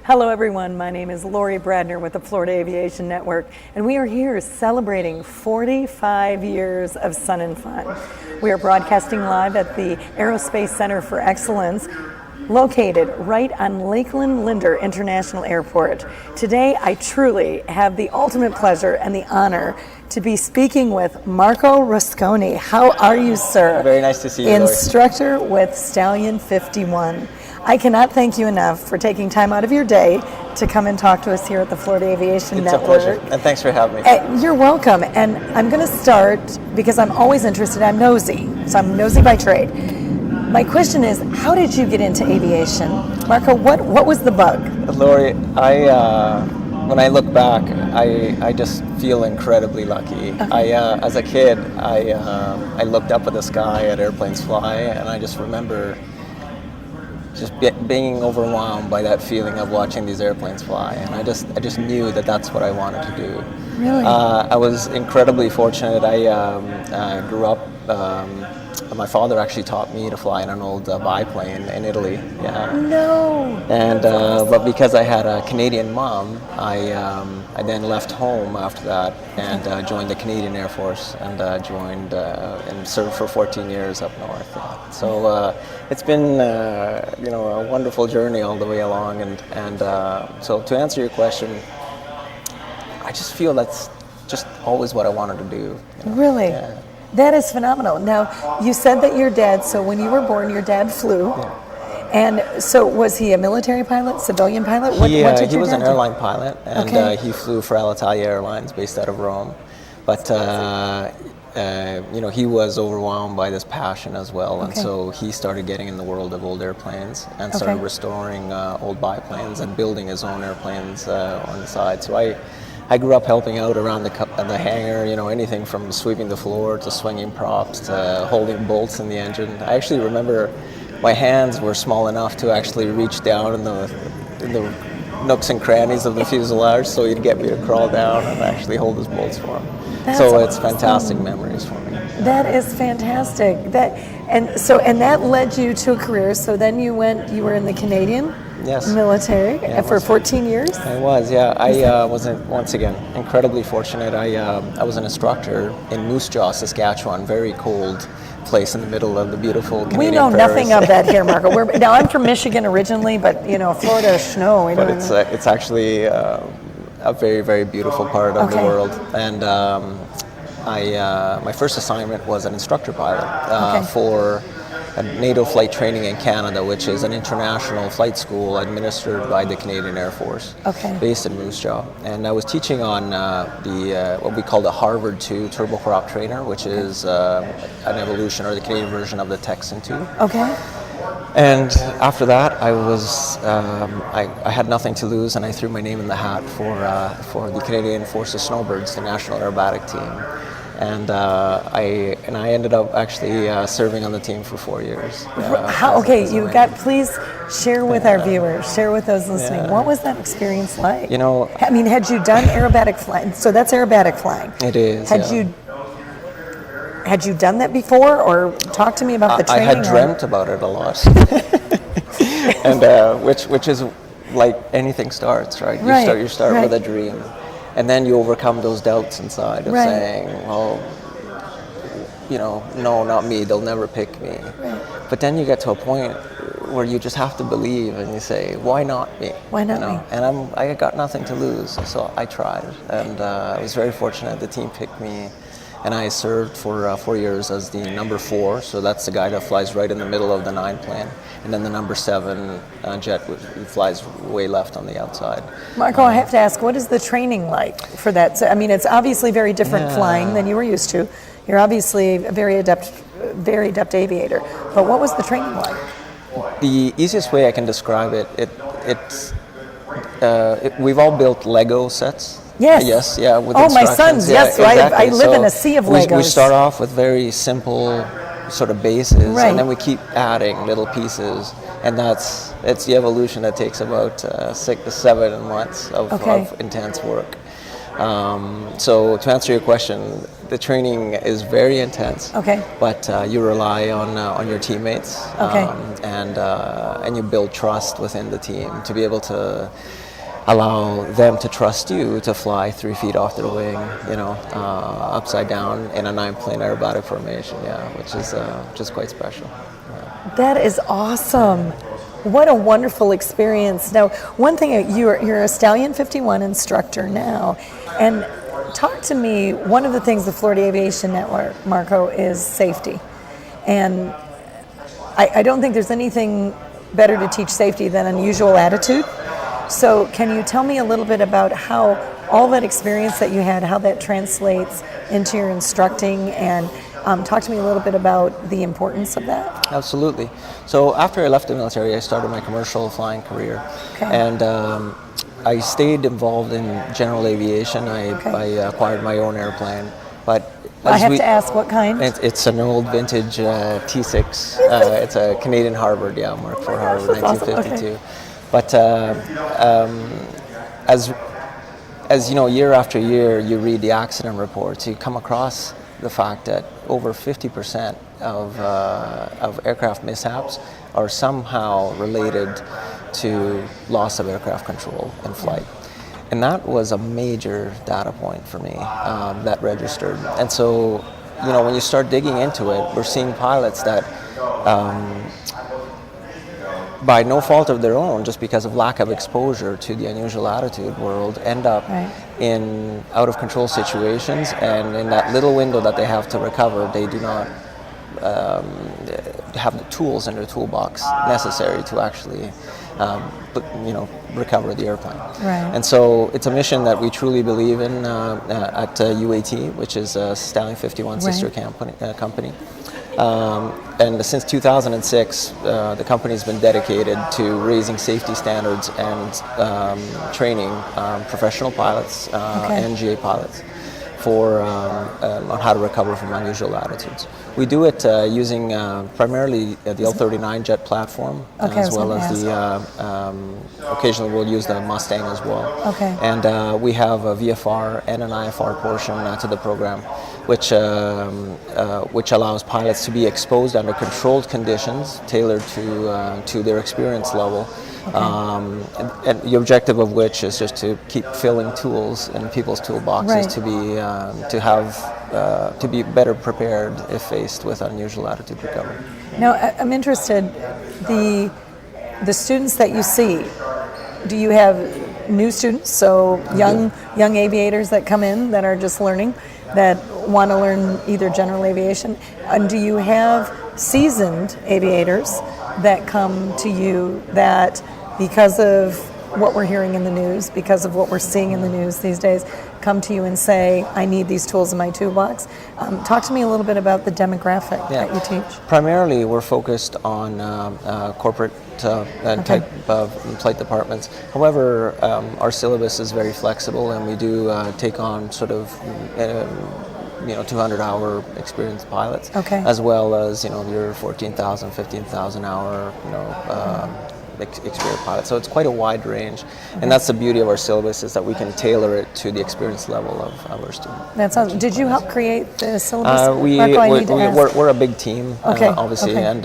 Hello everyone, my name is Lori Bradner with the Florida Aviation Network, and we are here celebrating 45 years of Sun and Fun. We are broadcasting live at the Aerospace Center for Excellence, located right on Lakeland Linder International Airport. Today, I truly have the ultimate pleasure and the honor to be speaking with Marco Rusconi. How are you, sir? Very nice to see you, Lori. Instructor with Stallion 51. I cannot thank you enough for taking time out of your day to come and talk to us here at the Florida Aviation Network. It's a pleasure, and thanks for having me. You're welcome, and I'm going to start because I'm always interested. I'm nosy, so I'm nosy by trade. My question is, how did you get into aviation? Marco, what was the bug? Lori, when I look back, I just feel incredibly lucky. Okay. As a kid, I looked up at the sky at airplanes fly, and I just remember just being overwhelmed by that feeling of watching these airplanes fly, and I just knew that that's what I wanted to do. Really? I was incredibly fortunate. I grew up. My father actually taught me to fly in an old biplane in Italy. Yeah. No. And but because I had a Canadian mom, I then left home after that and joined the Canadian Air Force and joined and served for 14 years up north. Yeah. So it's been a wonderful journey all the way along. And so to answer your question, I just feel that's just always what I wanted to do. Really? Yeah. That is phenomenal. Now, you said that your dad, so when you were born, your dad flew. Yeah. And so was he a military pilot, civilian pilot? What did He your was dad an airline pilot, and Okay. he flew for Alitalia Airlines based out of Rome. But he was overwhelmed by this passion as well, and Okay. so he started getting in the world of old airplanes and started Okay. restoring old biplanes and building his own airplanes on the side. So I grew up helping out around the hangar, anything from sweeping the floor to swinging props to holding bolts in the engine. I actually remember my hands were small enough to actually reach down in the nooks and crannies of the fuselage, so he'd get me to crawl down and actually hold his bolts for him. That's So it's awesome. fantastic memories for me. That is fantastic. And that led you to a career. So then you were in the Canadian Yes. military Yeah, for 14 years? I was, yeah. I was, once again, incredibly fortunate. I was an instructor in Moose Jaw, Saskatchewan, very cold place in the middle of the beautiful Canadian We know prairies. nothing of that here, Marco. Now, I'm from Michigan originally, but, Florida is snow. But it's actually a very, very beautiful part of the Okay. world. And my first assignment was an instructor pilot Okay. for a NATO flight training in Canada, which is an international flight school administered by the Canadian Air Force, Okay. based in Moose Jaw. And I was teaching on what we call the Harvard 2 turboprop trainer, which is an evolution or the Canadian version of the Texan 2. Okay. And after that, I had nothing to lose, and I threw my name in the hat for the Canadian Forces Snowbirds, the national aerobatic team. And I ended up actually serving on the team for 4 years. Please share with our viewers, share with those listening. Yeah. What was that experience like? I mean, had you done aerobatic flying? So that's aerobatic flying. It is. Had you done that before, or talk to me about the training? I had dreamt about it a lot, and which is like anything starts, right? You start Right. with a dream. And then you overcome those doubts inside of Right. saying, well, no, not me, they'll never pick me. Right. But then you get to a point where you just have to believe and you say, why not me? Why not me? And I got nothing to lose, so I tried. And I was very fortunate the team picked me. And I served for 4 years as the number 4, so that's the guy that flies right in the middle of the 9 plane. And then the number 7 jet flies way left on the outside. Marco, I have to ask, what is the training like for that? So, I mean, it's obviously very different Yeah. flying than you were used to. You're obviously a very adept aviator. But what was the training like? The easiest way I can describe we've all built Lego sets. Yes. Yes, yeah. With my instructions. sons, Yeah, yes. So exactly. I live in a sea of Legos. We start off with very simple sort of bases, Right. and then we keep adding little pieces, and it's the evolution that takes about 6 to 7 months of intense work. So to answer your question, the training is very intense. Okay. But you rely on your teammates. Okay. And you build trust within the team to be able to allow them to trust you to fly 3 feet off their wing, upside down in a 9-plane aerobatic formation, which is quite special. That is awesome. What a wonderful experience. Now, one thing, you're a Stallion 51 instructor now, and talk to me, one of the things the Florida Aviation Network, Marco, is safety. And I don't think there's anything better to teach safety than unusual attitude. So can you tell me a little bit about how all that experience that you had, how that translates into your instructing, and talk to me a little bit about the importance of that? Absolutely. So after I left the military, I started my commercial flying career. Okay. And I stayed involved in general aviation. I acquired my own airplane. But I have to ask, what kind? It's an old vintage T6. It's a Canadian Harvard, Mark IV Harvard, 1952. Okay. But as you know, year after year, you read the accident reports. You come across the fact that over 50% of aircraft mishaps are somehow related to loss of aircraft control in flight. And that was a major data point for me that registered. And so, when you start digging into it, we're seeing pilots that by no fault of their own, just because of lack of exposure to the unusual attitude world, end up in out of control situations, and in that little window that they have to recover, they do not have the tools in their toolbox necessary to actually recover the airplane. Right. And so it's a mission that we truly believe in at UAT, which is a Stallion 51 sister company. And since 2006, the company's been dedicated to raising safety standards and training professional pilots and GA pilots on how to recover from unusual attitudes. We do it using primarily the L-39 jet platform, as well as occasionally we'll use the Mustang as well. Okay. And we have a VFR and an IFR portion to the program, which allows pilots to be exposed under controlled conditions tailored to their experience level. Okay. And the objective of which is just to keep filling tools in people's toolboxes to be better prepared if faced with unusual attitude recovery. Now, I'm interested, the students that you see, do you have new students, so young aviators that come in that are just learning, that want to learn either general aviation, and do you have seasoned aviators that come to you that, because of what we're hearing in the news, because of what we're seeing in the news these days, come to you and say, I need these tools in my toolbox? Talk to me a little bit about the demographic that you teach. Primarily, we're focused on corporate type of flight departments. However, our syllabus is very flexible, and we do take on sort of 200-hour experienced pilots, as well as your 14,000, 15,000 hour experienced pilots. So it's quite a wide range, and that's the beauty of our syllabus, is that we can tailor it to the experience level of our students. That sounds. Did you help create the syllabus? We're a big team, obviously, and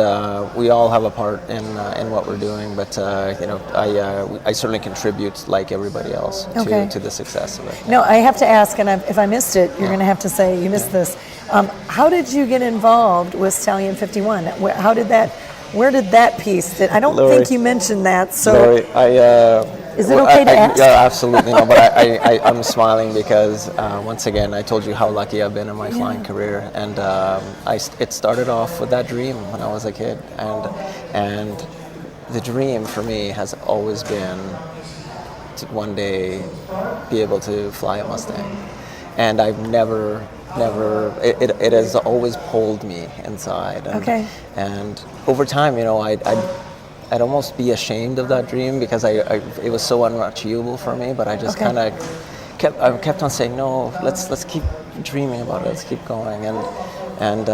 we all have a part in what we're doing. But I certainly contribute, like everybody else, to the success of it. No, I have to ask, and if I missed it, you're going to have to say you missed this. How did you get involved with Stallion 51? Where did that piece? I don't think you mentioned that. So, Lori, is it okay to ask? Yeah, absolutely. No, but I'm smiling because once again, I told you how lucky I've been in my flying career, and it started off with that dream when I was a kid, and the dream for me has always been to one day be able to fly a Mustang, and I've never. It has always pulled me inside. And over time, I'd almost be ashamed of that dream because it was so unachievable for me. But I just kind of kept on saying, no, let's keep dreaming about it. Let's keep going. And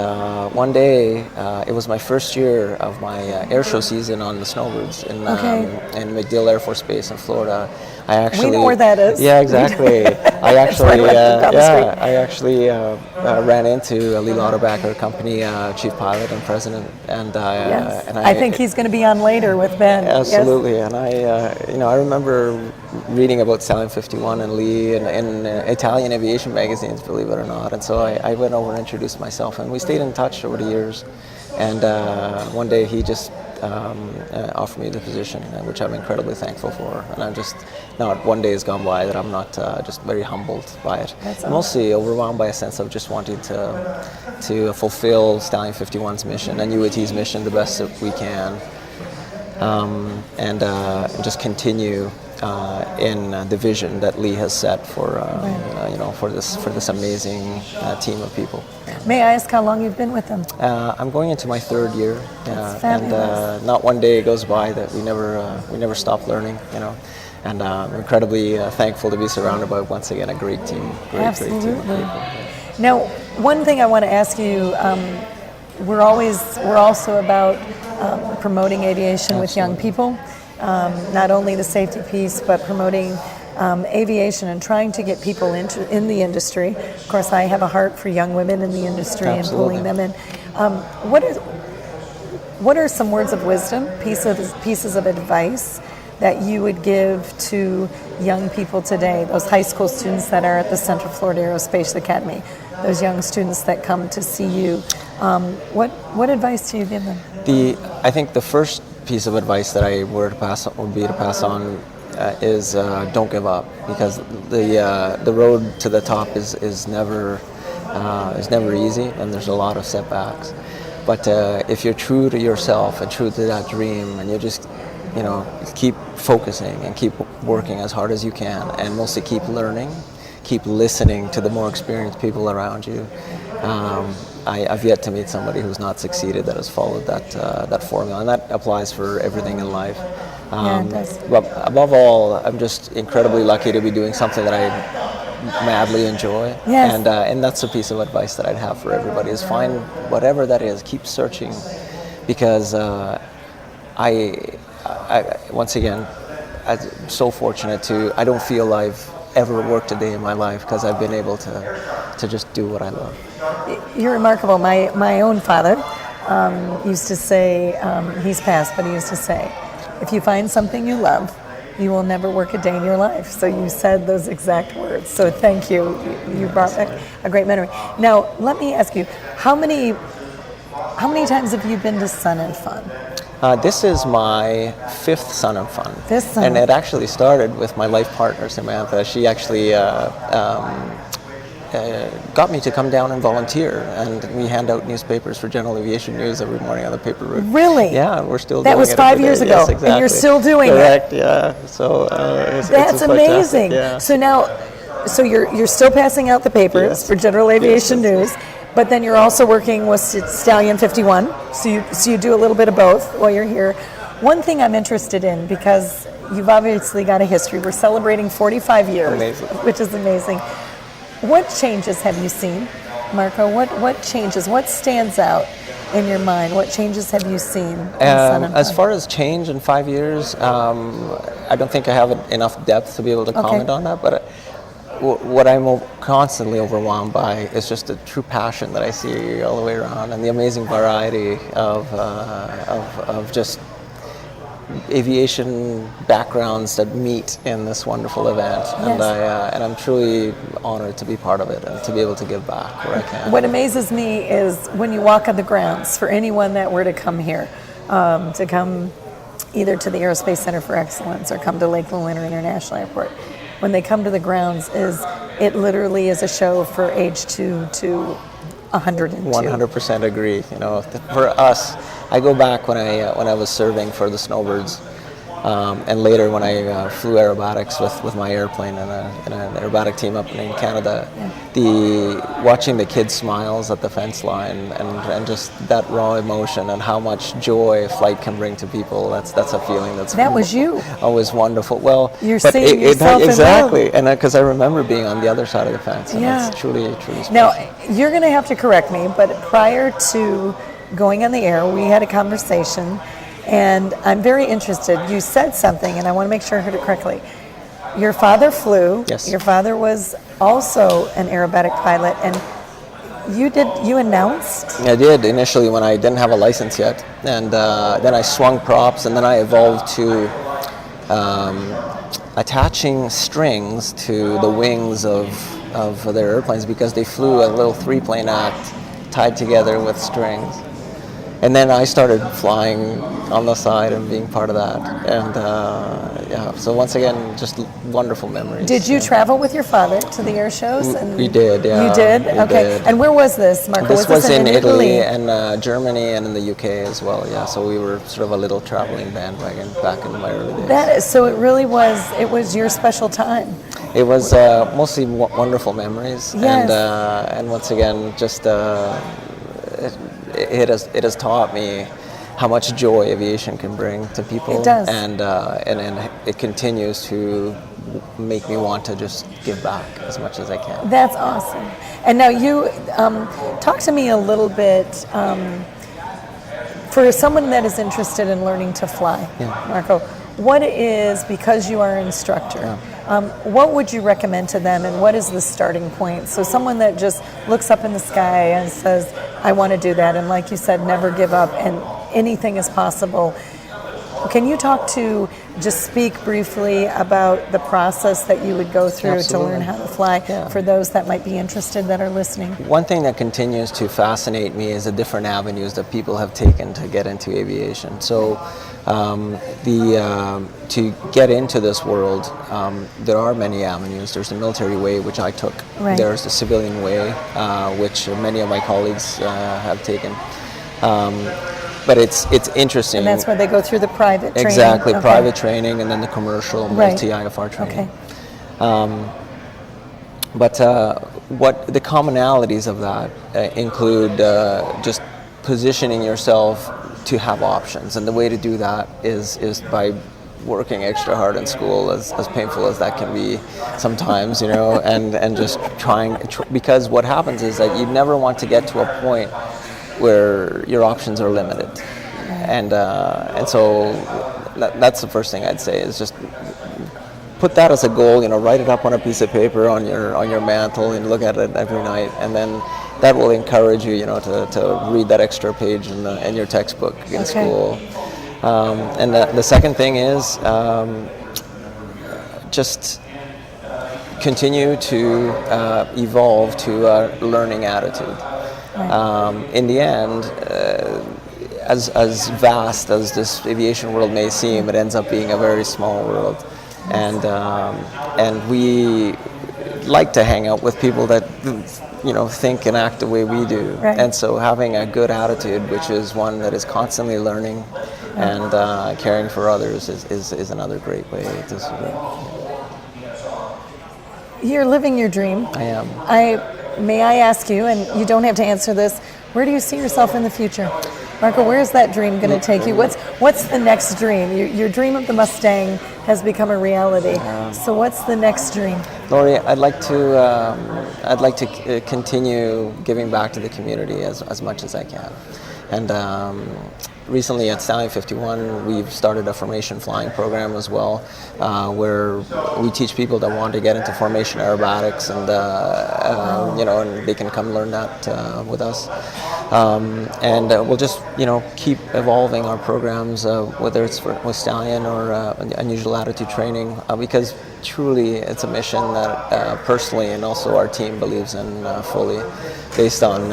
one day, it was my first year of my air show season on the snowbirds in MacDill Air Force Base in Florida. We know where that is. Yeah, exactly. I actually, street. I actually ran into Lee Lauterbach, company chief pilot and president, and Yes. and I think he's going to be on later with Ben. absolutely. Yes. And I remember reading about Stallion 51 and Lee in Italian aviation magazines, believe it or not. And so I went over and introduced myself, and we stayed in touch over the years. And one day he just offered me the position, which I'm incredibly thankful for. And I'm just, not one day has gone by that I'm not just very humbled by it. That's Mostly overwhelmed by a sense of just wanting to fulfill Stallion 51's mission and UAT's mission the best that we can, and just continue in the vision that Lee has set for for this amazing team of people. May I ask how long you've been with them? I'm going into my third year, That's and fabulous. not one day goes by that we never stop learning. And I'm incredibly thankful to be surrounded by once again a great team, great team of Absolutely. people. Now, one thing I want to ask you, we're also about promoting aviation with young people, not only the safety piece, but promoting aviation and trying to get people in the industry. Of course, I have a heart for young women in the industry Absolutely. and pulling them in. What are some words of wisdom, pieces of advice that you would give to young people today, those high school students that are at the Central Florida Aerospace Academy, those young students that come to see you? What advice do you give them? I think the first piece of advice that I would be to pass on is don't give up, because the road to the top is never easy, and there's a lot of setbacks. But if you're true to yourself and true to that dream, and you just keep focusing and keep working as hard as you can, and mostly keep learning, keep listening to the more experienced people around you. I've yet to meet somebody who's not succeeded that has followed that formula, and that applies for everything in life. It does. But above all, I'm just incredibly lucky to be doing something that I madly enjoy. Yes. And that's a piece of advice that I'd have for everybody, is find whatever that is, keep searching, because once again, I'm so fortunate I don't feel I've ever worked a day in my life because I've been able to just do what I love. You're remarkable. My own father used to say, he's passed, but he used to say, if you find something you love, you will never work a day in your life. So you said those exact words. So thank you. You brought back a great memory. Now, let me ask you, how many times have you been to Sun and Fun? This is my fifth Sun and Fun. And it actually started with my life partner, Samantha. She actually got me to come down and volunteer, and we hand out newspapers for General Aviation News every morning on the paper route. Really? Yeah, we're still That doing was it 5 every years day. ago, Yes, exactly. and you're still doing Correct, it. yeah. So That's it's amazing. Yeah. So now, you're still passing out the papers Yes. for General Aviation Yes. News, but then you're also working with Stallion 51. So you do a little bit of both while you're here. One thing I'm interested in, because you've obviously got a history. We're celebrating 45 years, Amazing. which is amazing. What changes have you seen, Marco? What changes? What stands out in your mind? What changes have you seen in Sun and As Fun? far as change in 5 years, I don't think I have enough depth to be able to comment on that, but what I'm constantly overwhelmed by is just the true passion that I see all the way around, and the amazing variety of just aviation backgrounds that meet in this wonderful event. Yes. And I'm truly honored to be part of it and to be able to give back where I can. What amazes me is when you walk on the grounds, for anyone that were to come here, to come either to the Aerospace Center for Excellence or come to Lake Lewin International Airport, when they come to the grounds, it literally is a show for age 2 to 102. 100% agree. For us, I go back when I was serving for the Snowbirds, and later when I flew aerobatics with my airplane in an aerobatic team up in Canada. Watching the kids' smiles at the fence line and just that raw emotion and how much joy flight can bring to people. That's a feeling That was you. Always wonderful. Well, You're but seeing yourself in exactly, and because I remember being on the other side of the fence, and Yeah. it's truly special. Now, you're going to have to correct me, but prior to going on the air, we had a conversation, and I'm very interested. You said something, and I want to make sure I heard it correctly. your father flew. Yes. Your father was also an aerobatic pilot, and you announced? I did initially when I didn't have a license yet, and then I swung props, and then I evolved to attaching strings to the wings of their airplanes, because they flew a little 3-plane act tied together with strings. And then I started flying on the side and being part of that. And so once again, just wonderful memories. Did you travel with your father to the air shows? And we did, yeah. You did? We Okay. did. And where was this, Marco? This was in Italy and Germany and in the UK as well, yeah. So we were sort of a little traveling bandwagon back in my early days. So it really was, it was your special time. It was mostly wonderful memories. Yes. And once again, just it has taught me how much joy aviation can bring to people. It does. And it continues to make me want to just give back as much as I can. That's awesome. And now you, talk to me a little bit, for someone that is interested in learning to fly, Marco, what is, because you are an instructor, what would you recommend to them, and what is the starting point? So someone that just looks up in the sky and says, I want to do that, and like you said, never give up, and anything is possible. Can you just speak briefly about the process that you would go through Absolutely. to learn how to fly for those that might be interested that are listening? One thing that continues to fascinate me is the different avenues that people have taken to get into aviation. So to get into this world, there are many avenues. There's the military way, which I took. Right. There's the civilian way, which many of my colleagues have taken. But it's interesting. And that's where they go through the private training? Exactly, okay. Private training, and then the commercial multi-IFR training. Okay. But what the commonalities of that include just positioning yourself to have options, and the way to do that is by working extra hard in school, as painful as that can be sometimes, and just trying, because what happens is that you never want to get to a point where your options are limited, and so that's the first thing I'd say is just put that as a goal. Write it up on a piece of paper on your mantle and look at it every night, and then that will encourage you, to read that extra page in your textbook in school. And the second thing is just continue to evolve to a learning attitude. In the end, as vast as this aviation world may seem, it ends up being a very small world, and we like to hang out with people that think and act the way we do. Right. And so having a good attitude, which is one that is constantly learning and caring for others, is another great way to sort of. You're living your dream. I am. May I ask you, and you don't have to answer this, where do you see yourself in the future? Marco, where is that dream going to take you? What's the next dream? Your dream of the Mustang has become a reality. So what's the next dream? Lori, I'd like to continue giving back to the community as much as I can. And recently at Stallion 51, we've started a formation flying program as well, where we teach people that want to get into formation aerobatics, and and they can come learn that with us. And we'll just keep evolving our programs, whether it's with Stallion or unusual attitude training, because truly it's a mission that personally and also our team believes in fully, based on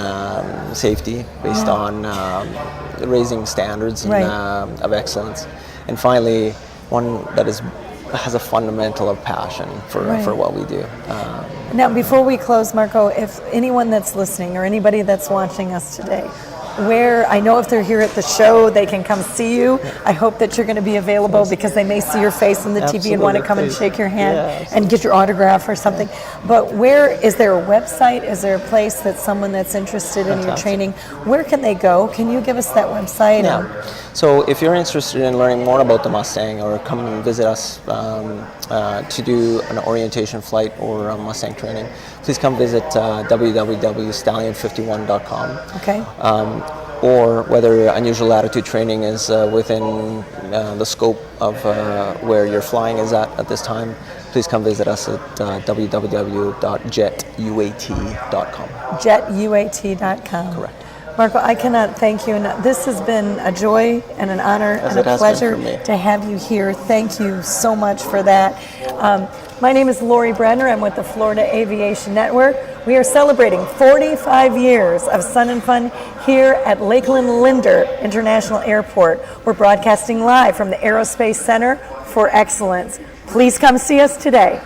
safety, based on raising standards of excellence, and finally one that has a fundamental of passion for what we do. Now, before we close, Marco, if anyone that's listening or anybody that's watching us today, I know if they're here at the show, they can come see you. I hope that you're going to be available, because they may see your face on the TV and want to come and shake your hand and get your autograph or something. But is there a website? Is there a place that someone that's interested in your training, where can they go? Can you give us that website? Yeah. So if you're interested in learning more about the Mustang, or come and visit us to do an orientation flight or Mustang training, please come visit www.stallion51.com. Okay. Or whether unusual attitude training is within the scope of where your flying is at this time, please come visit us at www.jetuat.com. Jetuat.com. Correct. Marco, I cannot thank you enough. This has been a joy and an honor As and it a has pleasure been for me. to have you here. Thank you so much for that. My name is Lori Bradner. I'm with the Florida Aviation Network. We are celebrating 45 years of Sun and Fun here at Lakeland Linder International Airport. We're broadcasting live from the Aerospace Center for Excellence. Please come see us today.